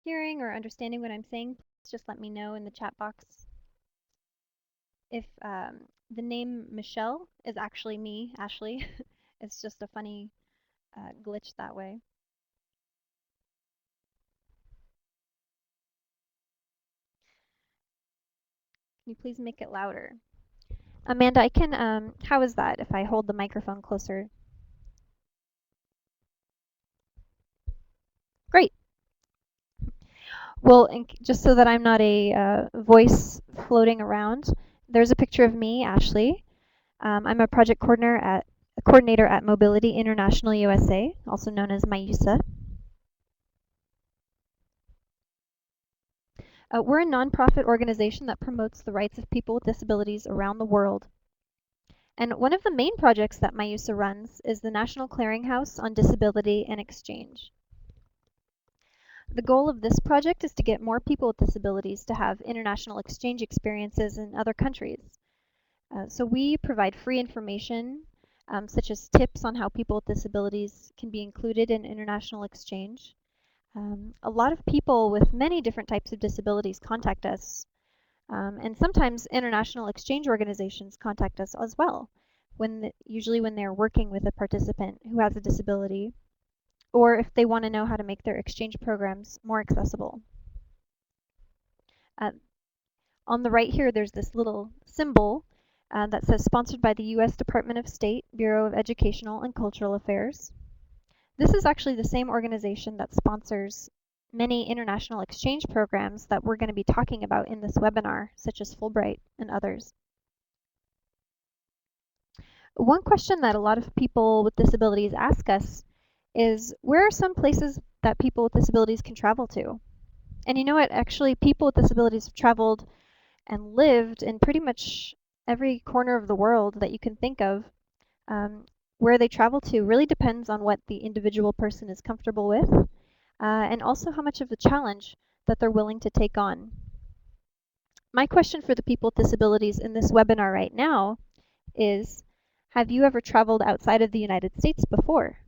hearing or understanding what I'm saying, please just let me know in the chat box. If the name Michelle is actually me, Ashley, it's just a funny glitch that way. Can you please make it louder? Amanda, I can, how is that if I hold the microphone closer? Great. Well, just so that I'm not a voice floating around, there's a picture of me, Ashley. I'm a project coordinator at Mobility International USA, also known as MIUSA. We're a nonprofit organization that promotes the rights of people with disabilities around the world. And one of the main projects that MIUSA runs is the National Clearinghouse on Disability and Exchange. The goal of this project is to get more people with disabilities to have international exchange experiences in other countries. So we provide free information, such as tips on how people with disabilities can be included in international exchange. A lot of people with many different types of disabilities contact us, and sometimes international exchange organizations contact us as well, usually when they're working with a participant who has a disability, or if they want to know how to make their exchange programs more accessible. On the right here, there's this little symbol that says sponsored by the U.S. Department of State, Bureau of Educational and Cultural Affairs. This is actually the same organization that sponsors many international exchange programs that we're going to be talking about in this webinar, such as Fulbright and others. One question that a lot of people with disabilities ask us is, where are some places that people with disabilities can travel to? And you know what? Actually, people with disabilities have traveled and lived in pretty much every corner of the world that you can think of. Where they travel to really depends on what the individual person is comfortable with, and also how much of the challenge that they're willing to take on. My question for the people with disabilities in this webinar right now is, have you ever traveled outside of the United States before?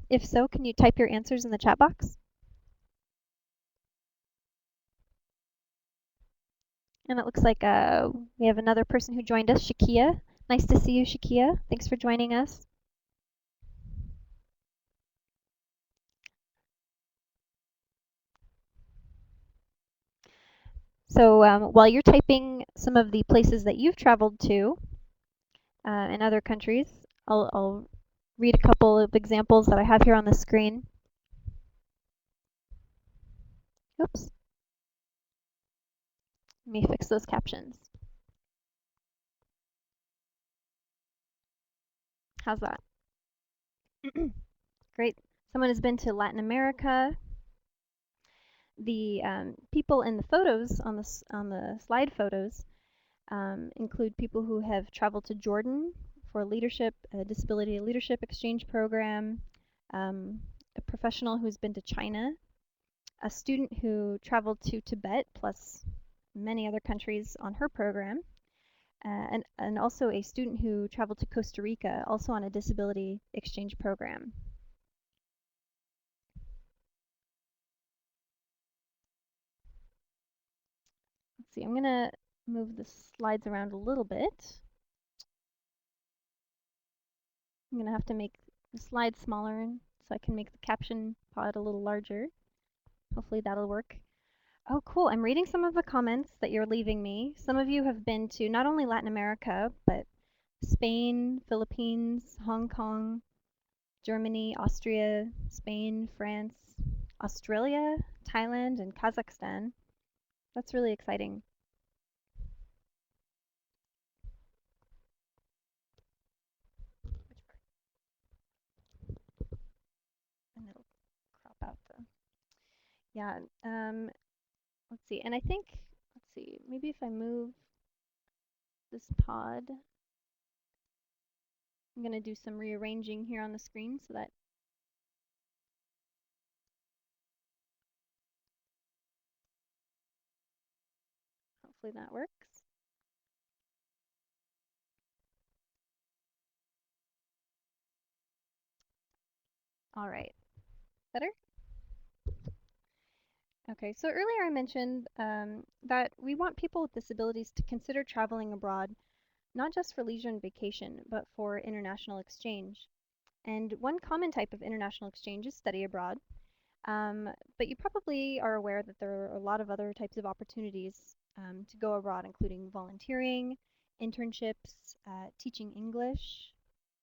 If so, can you type your answers in the chat box? And it looks like we have another person who joined us, Shakia. Nice to see you, Shakia. Thanks for joining us. So while you're typing some of the places that you've traveled to in other countries, I'll read a couple of examples that I have here on the screen. Oops. Let me fix those captions. How's that? Great. Someone has been to Latin America. The people in the photos on the slide photos include people who have traveled to Jordan for a disability leadership exchange program, a professional who's been to China, a student who traveled to Tibet plus many other countries on her program, and also a student who traveled to Costa Rica, also on a disability exchange program. Let's see, I'm going to move the slides around a little bit. I'm going to have to make the slides smaller so I can make the caption pod a little larger. Hopefully that'll work. Oh, cool. I'm reading some of the comments that you're leaving me. Some of you have been to not only Latin America, but Spain, Philippines, Hong Kong, Germany, Austria, Spain, France, Australia, Thailand, and Kazakhstan. That's really exciting. And it'll crop out the... Yeah, let's see. And I think, let's see, maybe if I move this pod, I'm going to do some rearranging here on the screen so that hopefully that works. All right. Better? Okay, so earlier I mentioned that we want people with disabilities to consider traveling abroad, not just for leisure and vacation, but for international exchange. And one common type of international exchange is study abroad. But you probably are aware that there are a lot of other types of opportunities to go abroad, including volunteering, internships, teaching English,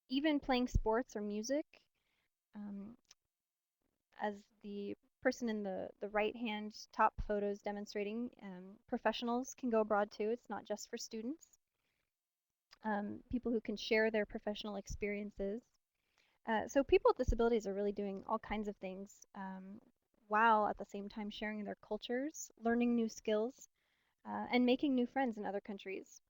even playing sports or music. Um, as the person in the right hand top photo is demonstrating, professionals can go abroad too. It's not just for students. People who can share their professional experiences. So people with disabilities are really doing all kinds of things while at the same time sharing their cultures, learning new skills, and making new friends in other countries.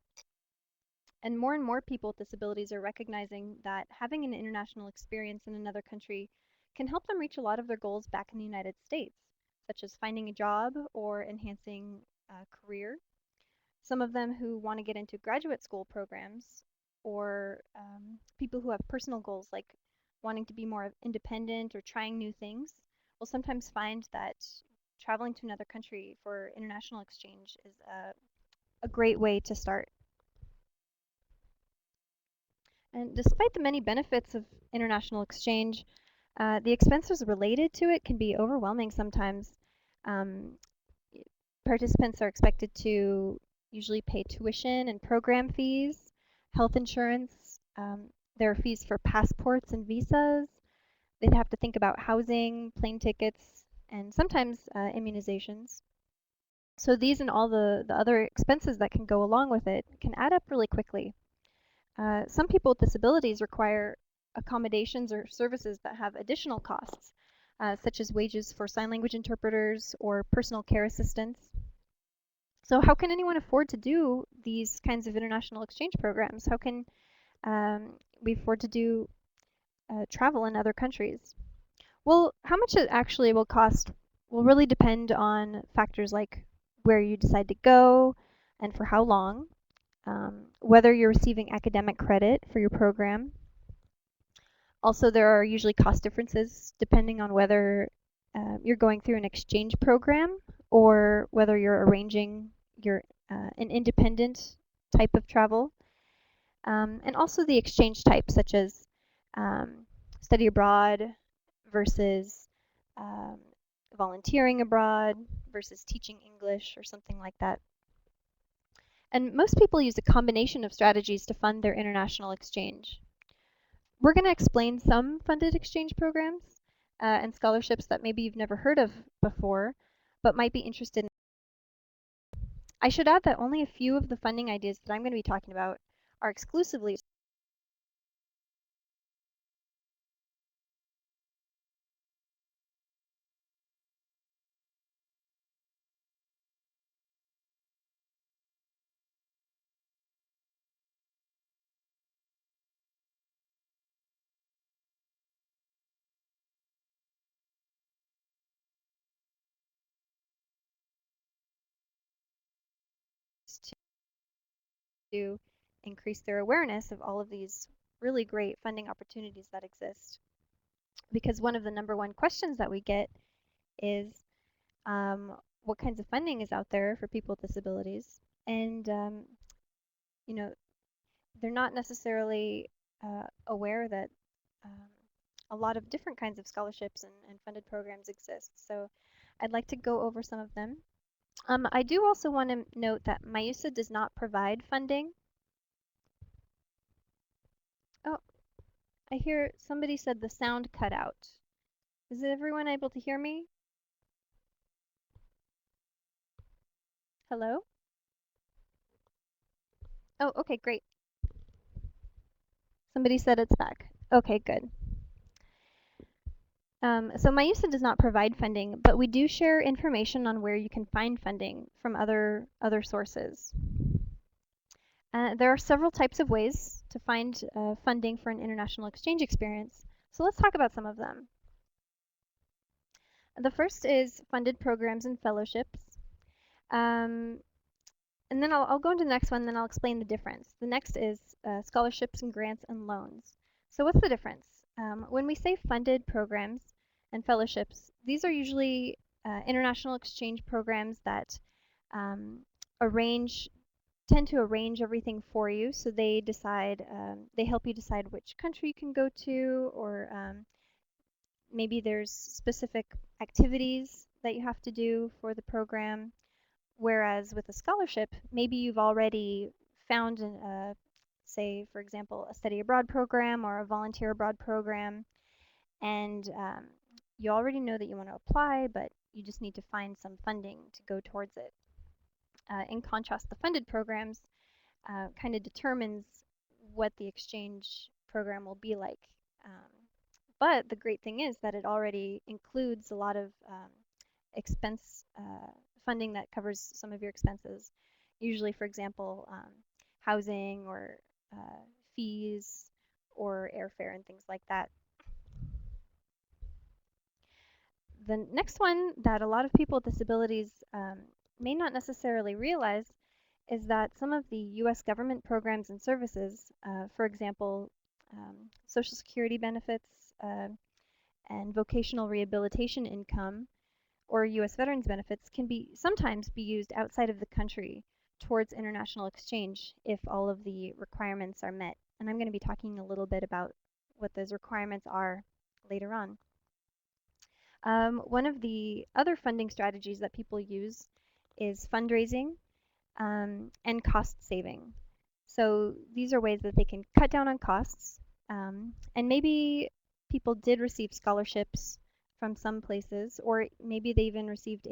And more people with disabilities are recognizing that having an international experience in another country can help them reach a lot of their goals back in the United States, such as finding a job or enhancing a career. Some of them who want to get into graduate school programs or people who have personal goals like wanting to be more independent or trying new things will sometimes find that traveling to another country for international exchange is a great way to start. And despite the many benefits of international exchange, the expenses related to it can be overwhelming sometimes. Um, Participants are expected to usually pay tuition and program fees, health insurance. There are fees for passports and visas. They'd have to think about housing, plane tickets, and sometimes immunizations. So these and all the other expenses that can go along with it can add up really quickly. Some people with disabilities require accommodations or services that have additional costs, such as wages for sign language interpreters or personal care assistants. So how can anyone afford to do these kinds of international exchange programs? How can we afford to do travel in other countries? Well, how much it actually will cost will really depend on factors like where you decide to go and for how long, whether you're receiving academic credit for your program. Also, there are usually cost differences depending on whether you're going through an exchange program or whether you're arranging your an independent type of travel. And also the exchange type, such as um, study abroad versus um, volunteering abroad versus teaching English or something like that. And most people use a combination of strategies to fund their international exchange. We're going to explain some funded exchange programs and scholarships that maybe you've never heard of before, but might be interested in. I should add that only a few of the funding ideas that I'm going to be talking about are exclusively to increase their awareness of all of these really great funding opportunities that exist. Because one of the number one questions that we get is what kinds of funding is out there for people with disabilities? And, you know, they're not necessarily aware that um, a lot of different kinds of scholarships and funded programs exist. So I'd like to go over some of them. I do also want to note that MIUSA does not provide funding. Oh, I hear somebody said the sound cut out. Is everyone able to hear me? Hello? Oh, okay, great. Somebody said it's back. Okay, good. So MIUSA does not provide funding, but we do share information on where you can find funding from other sources. There are several types of ways to find funding for an international exchange experience. So let's talk about some of them. The first is funded programs and fellowships. Um, and then I'll go into the next one, then I'll explain the difference. The next is scholarships and grants and loans. So what's the difference? When we say funded programs and fellowships, these are usually international exchange programs that um, arrange tend to arrange everything for you. So they decide, they help you decide which country you can go to, or maybe there's specific activities that you have to do for the program. Whereas with a scholarship, maybe you've already found, say, for example, a study abroad program or a volunteer abroad program, and you already know that you want to apply, but you just need to find some funding to go towards it. In contrast, the funded programs kind of determines what the exchange program will be like. Um, but the great thing is that it already includes a lot of expense funding that covers some of your expenses. Usually, for example, housing or fees or airfare and things like that. The next one that a lot of people with disabilities may not necessarily realize is that some of the US government programs and services, for example, Social Security benefits and vocational rehabilitation income, or US veterans benefits, can sometimes be used outside of the country towards international exchange if all of the requirements are met. And I'm going to be talking a little bit about what those requirements are later on. One of the other funding strategies that people use is fundraising and cost saving. So these are ways that they can cut down on costs. And maybe people did receive scholarships from some places, or maybe they even received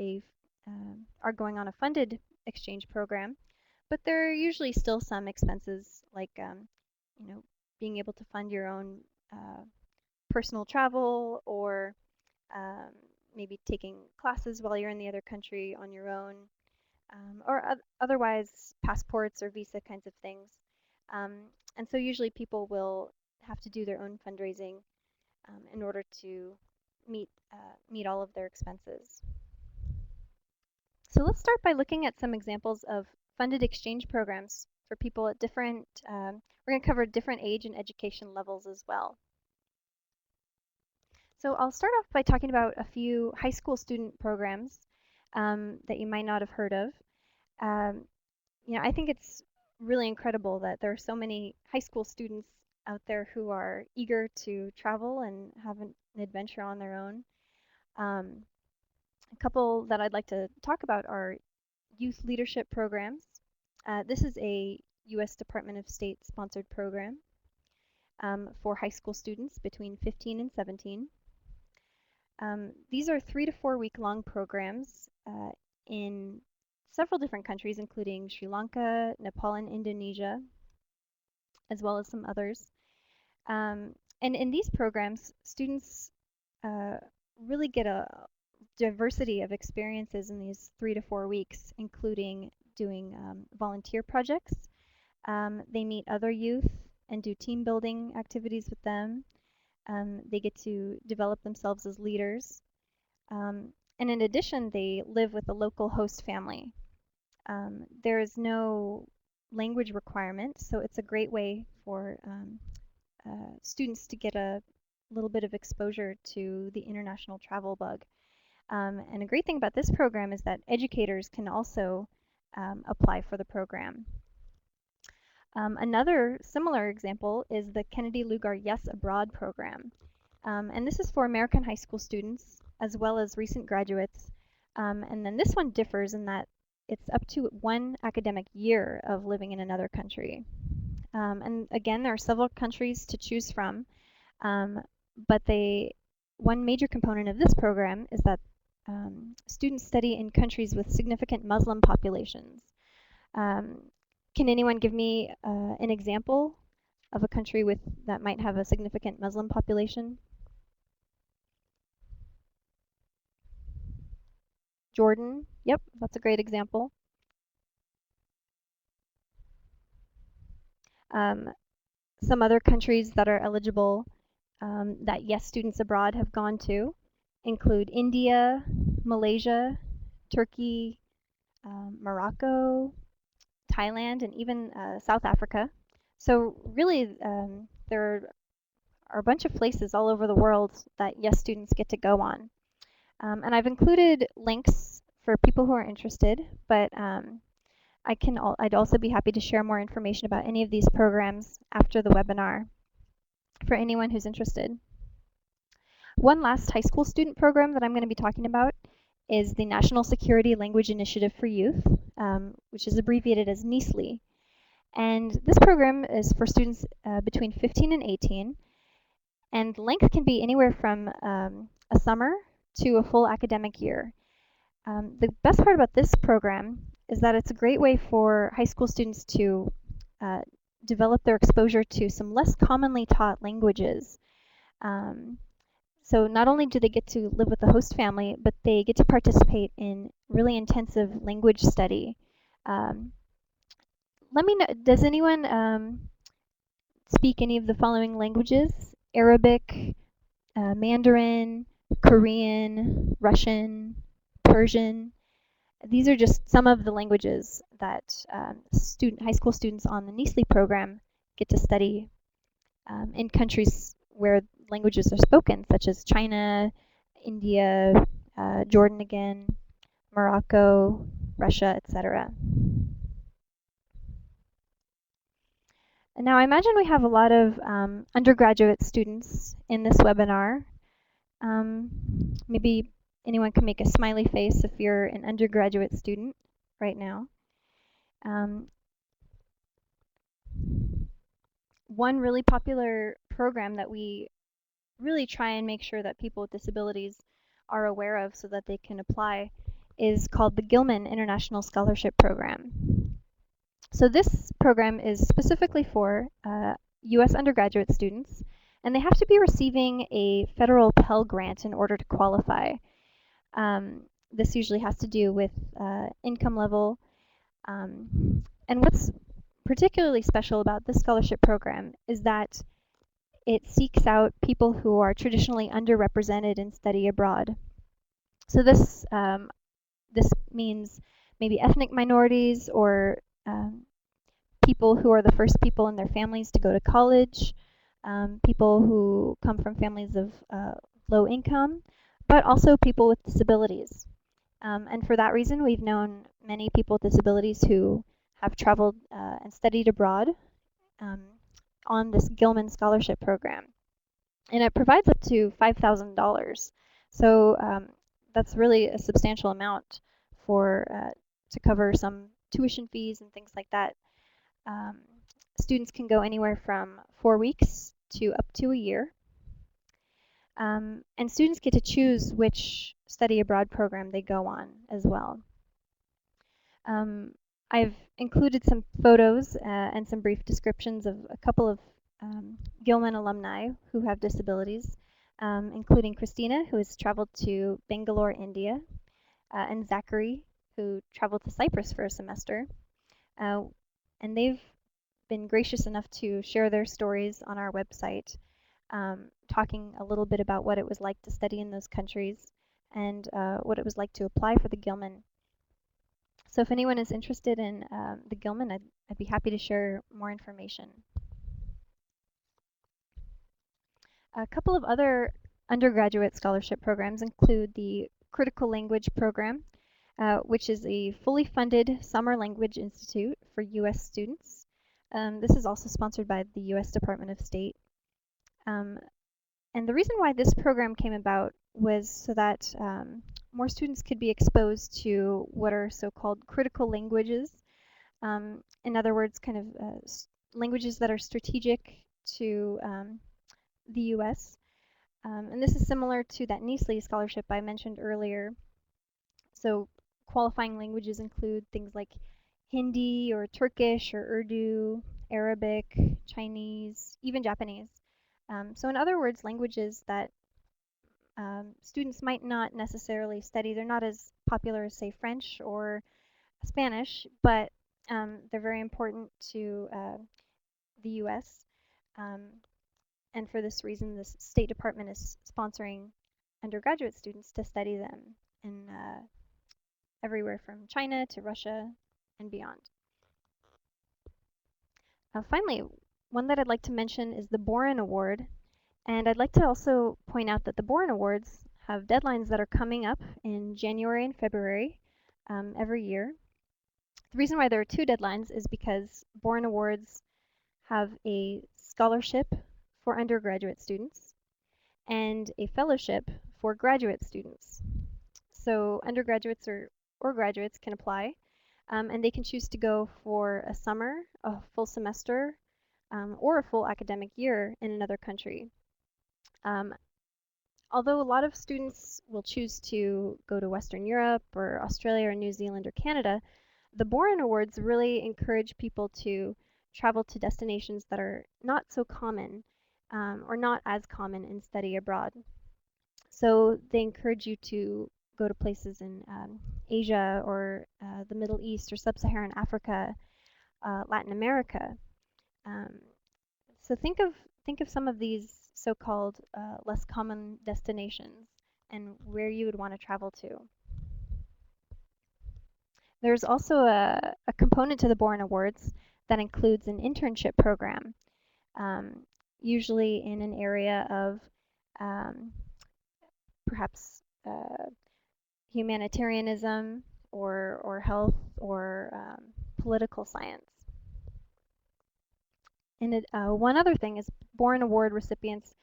are going on a funded exchange program. But there are usually still some expenses, like you know, being able to fund your own personal travel, or um, maybe taking classes while you're in the other country on your own, or otherwise passports or visa kinds of things. And so usually people will have to do their own fundraising in order to meet all of their expenses. So let's start by looking at some examples of funded exchange programs for people at different, we're going to cover different age and education levels as well. So I'll start off by talking about a few high school student programs that you might not have heard of. I think it's really incredible that there are so many high school students out there who are eager to travel and have an adventure on their own. A couple that I'd like to talk about are youth leadership programs. This is a U.S. Department of State sponsored program for high school students between 15 and 17. These are 3 to 4 week long programs in several different countries, including Sri Lanka, Nepal, and Indonesia, as well as some others. And in these programs, students really get a diversity of experiences in these 3 to 4 weeks, including doing volunteer projects. They meet other youth and do team building activities with them. They get to develop themselves as leaders. And in addition, they live with a local host family. There is no language requirement, so it's a great way for students to get a little bit of exposure to the international travel bug. And a great thing about this program is that educators can also apply for the program. Another similar example is the Kennedy Lugar Yes Abroad program. And this is for American high school students as well as recent graduates. And then this one differs in that it's up to 1 academic year of living in another country. And again, there are several countries to choose from. But one major component of this program is that students study in countries with significant Muslim populations. Can anyone give me an example of a country that might have a significant Muslim population? Jordan, yep, that's a great example. Some other countries that are eligible that Yes Students Abroad have gone to include India, Malaysia, Turkey, Morocco, Thailand, and even South Africa. So really, there are a bunch of places all over the world that Yes students get to go on. And I've included links for people who are interested, but I'd also be happy to share more information about any of these programs after the webinar for anyone who's interested. One last high school student program that I'm going to be talking about is the National Security Language Initiative for Youth, which is abbreviated as NESLI. And this program is for students between 15 and 18, and length can be anywhere from a summer to a full academic year. The best part about this program is that it's a great way for high school students to develop their exposure to some less commonly taught languages. So not only do they get to live with the host family, but they get to participate in really intensive language study. Let me know, does anyone speak any of the following languages? Arabic, Mandarin, Korean, Russian, Persian. These are just some of the languages that high school students on the NESLI program get to study in countries where languages are spoken, such as China, India, Jordan again, Morocco, Russia, etc. And now I imagine we have a lot of undergraduate students in this webinar. Maybe anyone can make a smiley face if you're an undergraduate student right now. One really popular program that we really try and make sure that people with disabilities are aware of so that they can apply is called the Gilman International Scholarship Program. So this program is specifically for US undergraduate students, and they have to be receiving a federal Pell Grant in order to qualify. This usually has to do with income level. And what's particularly special about this scholarship program is that it seeks out people who are traditionally underrepresented in study abroad. So this means maybe ethnic minorities or people who are the first people in their families to go to college, people who come from families of low income, but also people with disabilities. And for that reason, we've known many people with disabilities who have traveled and studied abroad on this Gilman Scholarship Program. And it provides up to $5,000. So that's really a substantial amount for to cover some tuition fees and things like that. Students can go anywhere from 4 weeks to up to a year. And students get to choose which study abroad program they go on as well. I've included some photos and some brief descriptions of a couple of Gilman alumni who have disabilities, including Christina, who has traveled to Bangalore, India, and Zachary, who traveled to Cyprus for a semester. And they've been gracious enough to share their stories on our website, talking a little bit about what it was like to study in those countries and what it was like to apply for the Gilman. So if anyone is interested in the Gilman, I'd be happy to share more information. A couple of other undergraduate scholarship programs include the Critical Language Program, which is a fully funded summer language institute for US students. This is also sponsored by the US Department of State. And the reason why this program came about was so that more students could be exposed to what are so-called critical languages. In other words, kind of languages that are strategic to the US. And this is similar to that NESLI scholarship I mentioned earlier. So qualifying languages include things like Hindi or Turkish or Urdu, Arabic, Chinese, even Japanese. So in other words, languages that students might not necessarily study. They're not as popular as, say, French or Spanish, but they're very important to the US. And for this reason, the State Department is sponsoring undergraduate students to study them in everywhere from China to Russia and beyond. Finally, one that I'd like to mention is the Boren Award. And I'd like to also point out that the Boren Awards have deadlines that are coming up in January and February every year. The reason why there are two deadlines is because Boren Awards have a scholarship for undergraduate students and a fellowship for graduate students. So undergraduates or graduates can apply, and they can choose to go for a summer, a full semester, or a full academic year in another country. Although a lot of students will choose to go to Western Europe or Australia or New Zealand or Canada, the Boren Awards really encourage people to travel to destinations that are not so common or not as common in study abroad. So they encourage you to go to places in Asia or the Middle East or Sub-Saharan Africa, Latin America. So think of some of these so-called less common destinations and where you would want to travel to. There's also a component to the Boren Awards that includes an internship program, usually in an area of perhaps humanitarianism or health or political science. And one other thing is Boren Award recipients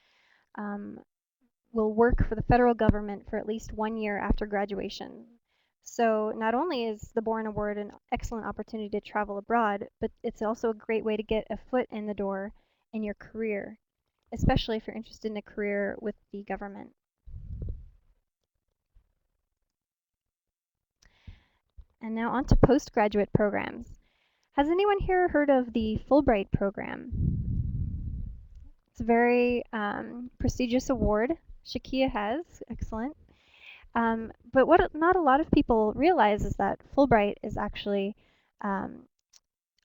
will work for the federal government for at least 1 year after graduation. So not only is the Boren Award an excellent opportunity to travel abroad, but it's also a great way to get a foot in the door in your career, especially if you're interested in a career with the government. And now on to postgraduate programs. Has anyone here heard of the Fulbright program? It's a very prestigious award. Shakia has, excellent. But what not a lot of people realize is that Fulbright is actually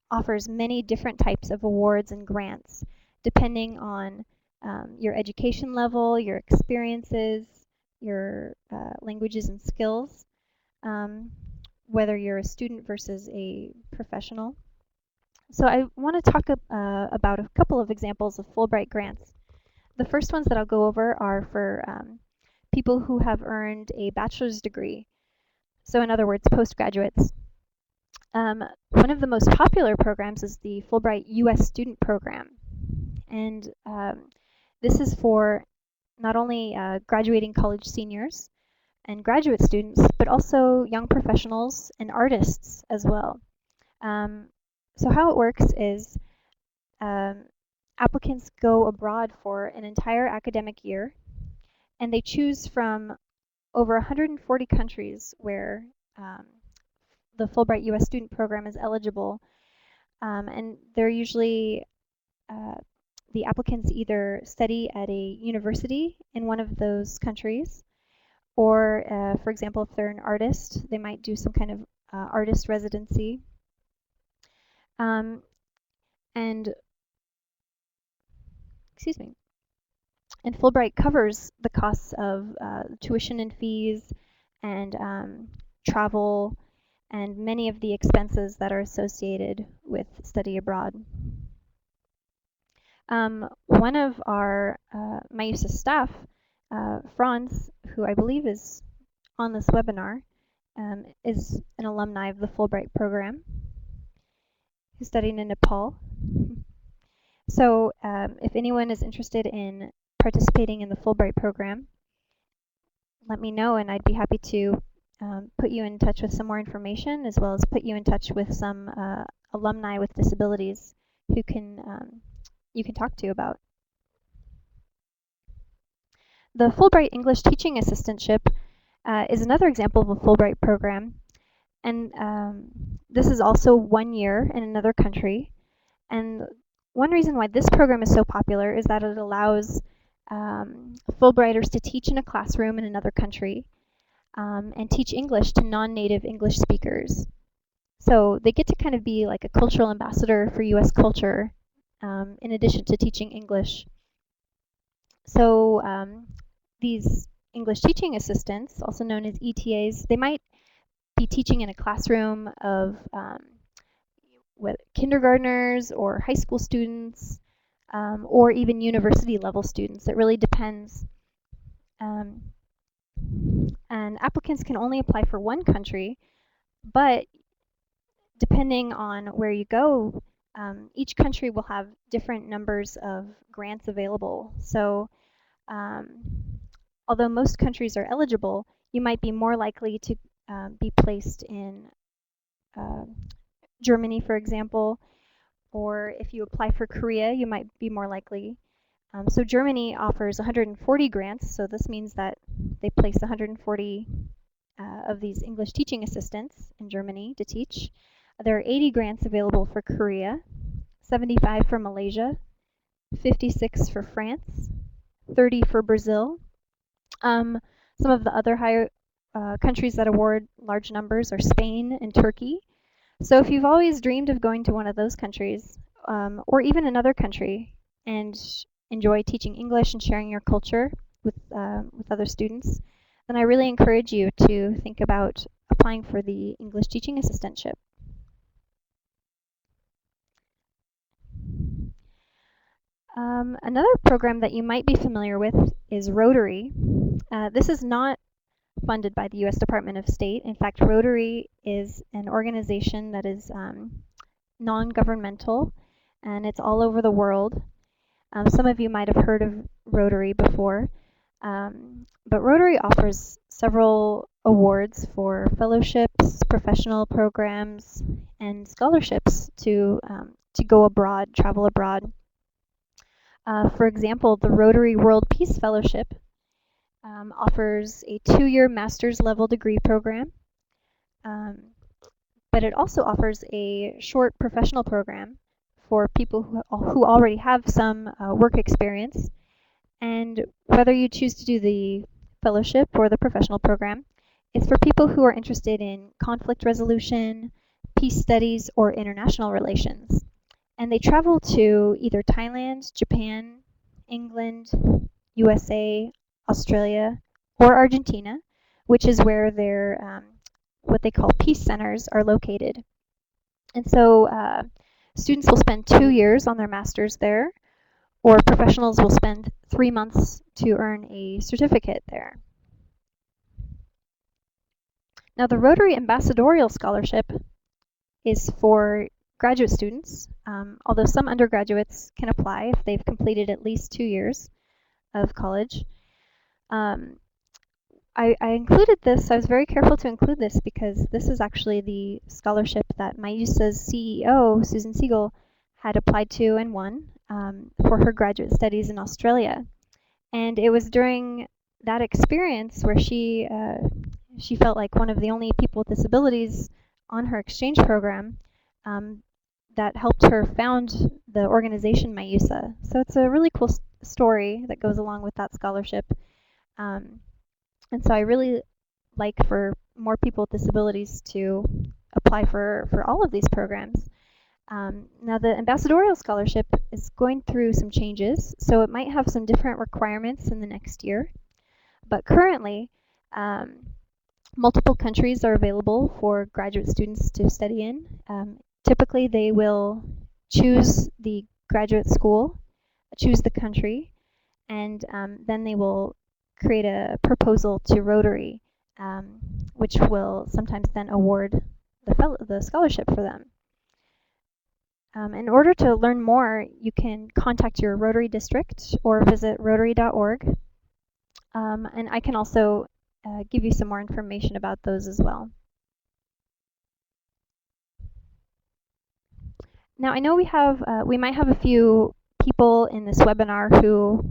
offers many different types of awards and grants depending on your education level, your experiences, your languages and skills, whether you're a student versus a professional. So I want to talk about a couple of examples of Fulbright grants. The first ones that I'll go over are for people who have earned a bachelor's degree. So in other words, postgraduates. One of the most popular programs is the Fulbright U.S. Student Program. And this is for not only graduating college seniors and graduate students, but also young professionals and artists as well. So how it works is applicants go abroad for an entire academic year, and they choose from over 140 countries where the Fulbright U.S. Student Program is eligible. And they're usually, the applicants either study at a university in one of those countries, or for example, if they're an artist, they might do some kind of artist residency. And excuse me. And Fulbright covers the costs of tuition and fees and travel and many of the expenses that are associated with study abroad. One of our MyUSA staff, Franz, who I believe is on this webinar, is an alumni of the Fulbright program. He's studying in Nepal. So if anyone is interested in participating in the Fulbright program, let me know and I'd be happy to put you in touch with some more information, as well as put you in touch with some alumni with disabilities who you can talk to about. The Fulbright English Teaching Assistantship is another example of a Fulbright program, and this is also 1 year in another country. And one reason why this program is so popular is that it allows Fulbrighters to teach in a classroom in another country and teach English to non-native English speakers. So they get to kind of be like a cultural ambassador for US culture in addition to teaching English. So these English teaching assistants, also known as ETAs, they might be teaching in a classroom of kindergartners or high school students or even university level students. It really depends. And applicants can only apply for one country, but depending on where you go, each country will have different numbers of grants available. So um, although most countries are eligible, you might be more likely to be placed in uh, Germany, for example, or if you apply for Korea, you might be more likely. So Germany offers 140 grants, so this means that they place 140 of these English teaching assistants in Germany to teach. There are 80 grants available for Korea, 75 for Malaysia, 56 for France, 30 for Brazil. Some of the other higher countries that award large numbers are Spain and Turkey. So if you've always dreamed of going to one of those countries, or even another country, and enjoy teaching English and sharing your culture with other students, then I really encourage you to think about applying for the English teaching assistantship. Another program that you might be familiar with is Rotary. This is not funded by the U.S. Department of State. In fact, Rotary is an organization that is non-governmental, and it's all over the world. Some of you might have heard of Rotary before, but Rotary offers several awards for fellowships, professional programs, and scholarships to go abroad, travel abroad. For example, the Rotary World Peace Fellowship offers a 2-year master's level degree program, but it also offers a short professional program for people who already have some work experience. And whether you choose to do the fellowship or the professional program, it's for people who are interested in conflict resolution, peace studies, or international relations. And they travel to either Thailand, Japan, England, USA, Australia, or Argentina, which is where their what they call peace centers are located. And so students will spend 2 years on their master's there, or professionals will spend 3 months to earn a certificate there. Now, the Rotary Ambassadorial Scholarship is for graduate students, although some undergraduates can apply if they've completed at least 2 years of college. I included this, I was very careful to include this because this is actually the scholarship that MIUSA's CEO, Susan Siegel, had applied to and won for her graduate studies in Australia. And it was during that experience where she felt like one of the only people with disabilities on her exchange program that helped her found the organization MIUSA. So it's a really cool story that goes along with that scholarship. And so I really like for more people with disabilities to apply for all of these programs. Now the Ambassadorial Scholarship is going through some changes, so it might have some different requirements in the next year. But currently, multiple countries are available for graduate students to study in. Typically, they will choose the graduate school, choose the country, and then they will create a proposal to Rotary, which will sometimes then award the scholarship for them. In order to learn more, you can contact your Rotary district or visit rotary.org. And I can also give you some more information about those as well. Now I know we might have a few people in this webinar who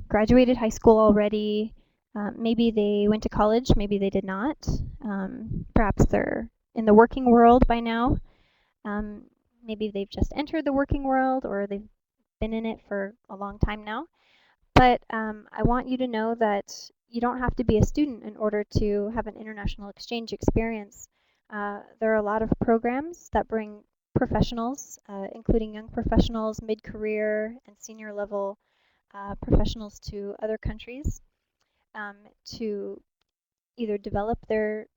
graduated high school already. Maybe they went to college, maybe they did not. Perhaps they're in the working world by now. Maybe they've just entered the working world or they've been in it for a long time now. But I want you to know that you don't have to be a student in order to have an international exchange experience. There are a lot of programs that bring professionals, including young professionals, mid-career, and senior level professionals to other countries to either develop their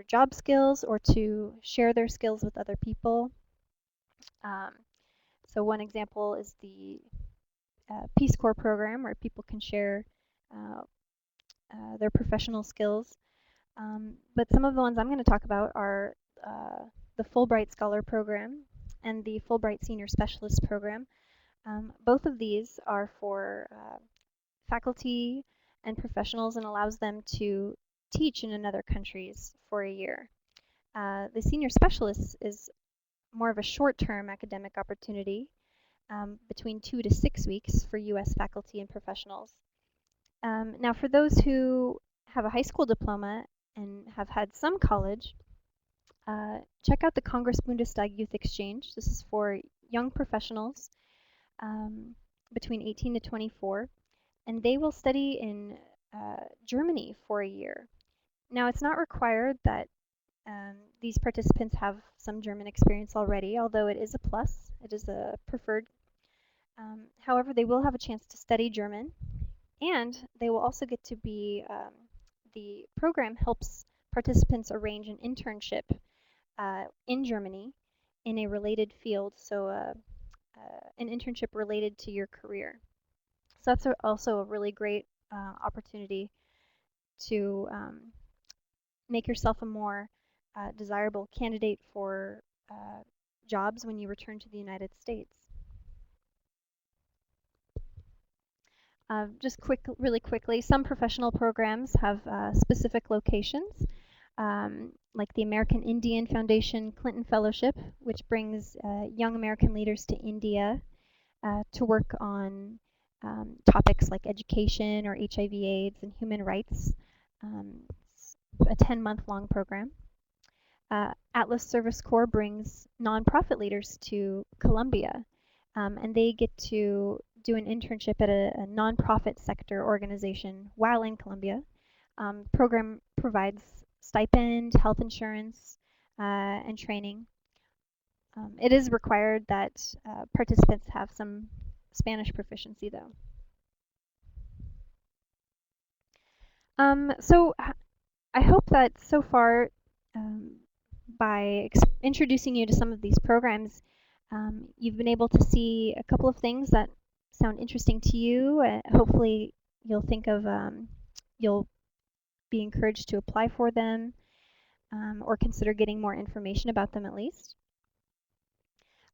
job skills or to share their skills with other people. So one example is the Peace Corps program, where people can share their professional skills. But some of the ones I'm going to talk about are the Fulbright Scholar Program and the Fulbright Senior Specialist Program. Both of these are for faculty and professionals and allows them to teach in another countries for a year. The Senior Specialist is more of a short-term academic opportunity between 2 to 6 weeks for U.S. faculty and professionals. Now, for those who have a high school diploma and have had some college, check out the Congress Bundestag Youth Exchange. This is for young professionals between 18 to 24, and they will study in Germany for a year. Now, it's not required that these participants have some German experience already, although it is a plus. It is a preferred. However, they will have a chance to study German, and they will also get to be, the program helps participants arrange an internship in Germany in a related field, so an internship related to your career. So that's also a really great opportunity to make yourself a more desirable candidate for jobs when you return to the United States. Just really quickly, some professional programs have specific locations, like the American Indian Foundation Clinton Fellowship, which brings young American leaders to India to work on topics like education or HIV/AIDS and human rights. It's a 10-month-long program. Atlas Service Corps brings nonprofit leaders to Colombia, and they get to do an internship at a nonprofit sector organization while in Colombia. The program provides stipend, health insurance, and training. It is required that participants have some Spanish proficiency, though. So I hope that so far, by introducing you to some of these programs, you've been able to see a couple of things that sound interesting to you. Hopefully you'll think of, you'll be encouraged to apply for them or consider getting more information about them at least.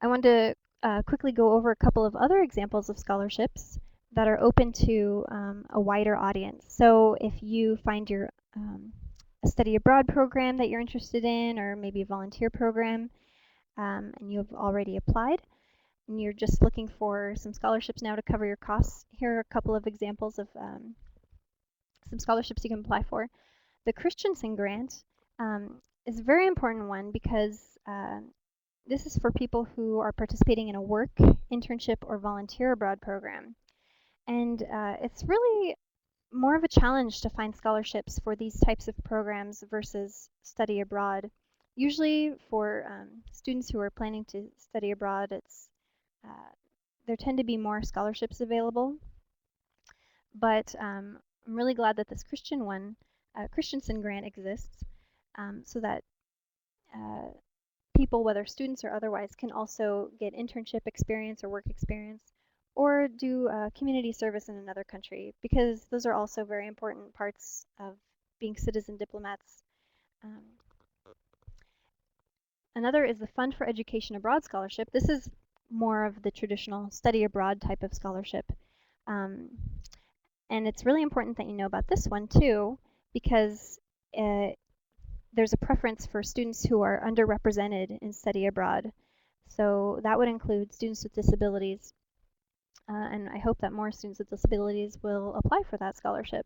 I wanted to quickly go over a couple of other examples of scholarships that are open to a wider audience. So if you find your a study abroad program that you're interested in, or maybe a volunteer program, and you've already applied, and you're just looking for some scholarships now to cover your costs, here are a couple of examples of some scholarships you can apply for. The Christensen Grant is a very important one because this is for people who are participating in a work, internship, or volunteer abroad program. And it's really more of a challenge to find scholarships for these types of programs versus study abroad. Usually for students who are planning to study abroad, there tend to be more scholarships available. But I'm really glad that this Christensen Grant exists, so that people, whether students or otherwise, can also get internship experience or work experience, or do community service in another country, because those are also very important parts of being citizen diplomats. Another is the Fund for Education Abroad Scholarship. This is more of the traditional study abroad type of scholarship. And it's really important that you know about this one too, because there's a preference for students who are underrepresented in study abroad. So that would include students with disabilities. And I hope that more students with disabilities will apply for that scholarship.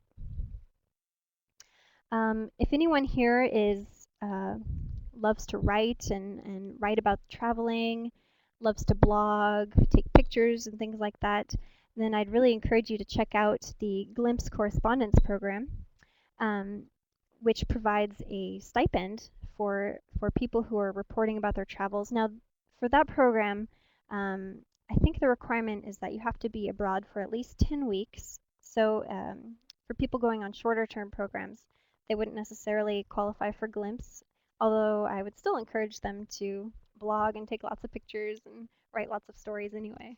If anyone here loves to write and write about traveling, loves to blog, take pictures and things like that, then I'd really encourage you to check out the Glimpse Correspondence Program, which provides a stipend for people who are reporting about their travels. Now, for that program, I think the requirement is that you have to be abroad for at least 10 weeks. So for people going on shorter term programs, they wouldn't necessarily qualify for Glimpse, although I would still encourage them to blog and take lots of pictures and write lots of stories anyway.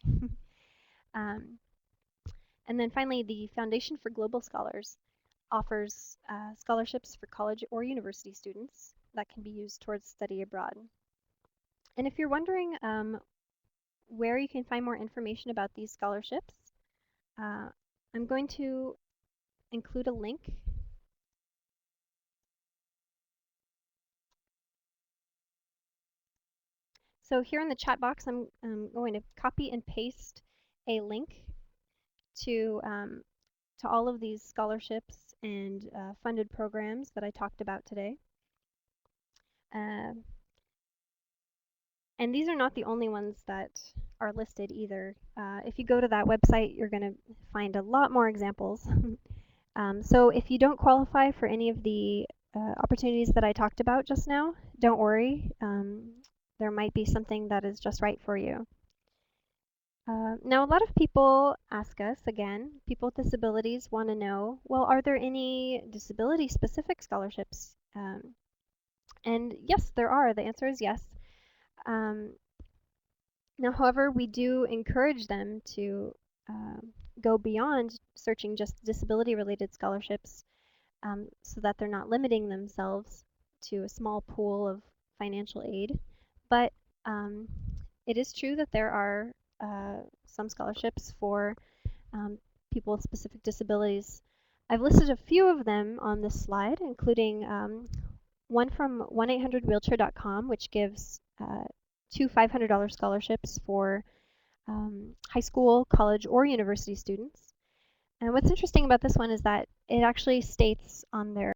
And then finally, the Foundation for Global Scholars offers scholarships for college or university students that can be used towards study abroad. And if you're wondering where you can find more information about these scholarships, I'm going to include a link. So here in the chat box, I'm going to copy and paste a link to all of these scholarships and funded programs that I talked about today. And these are not the only ones that are listed either. If you go to that website, you're going to find a lot more examples. So if you don't qualify for any of the opportunities that I talked about just now, don't worry. There might be something that is just right for you. Now, a lot of people ask us, again, people with disabilities want to know, well, are there any disability-specific scholarships? And yes, there are. The answer is yes. Now, however, we do encourage them to go beyond searching just disability-related scholarships so that they're not limiting themselves to a small pool of financial aid. But it is true that there are some scholarships for people with specific disabilities. I've listed a few of them on this slide, including one from 1-800-wheelchair.com, which gives two $500 scholarships for high school, college, or university students. And what's interesting about this one is that it actually states on their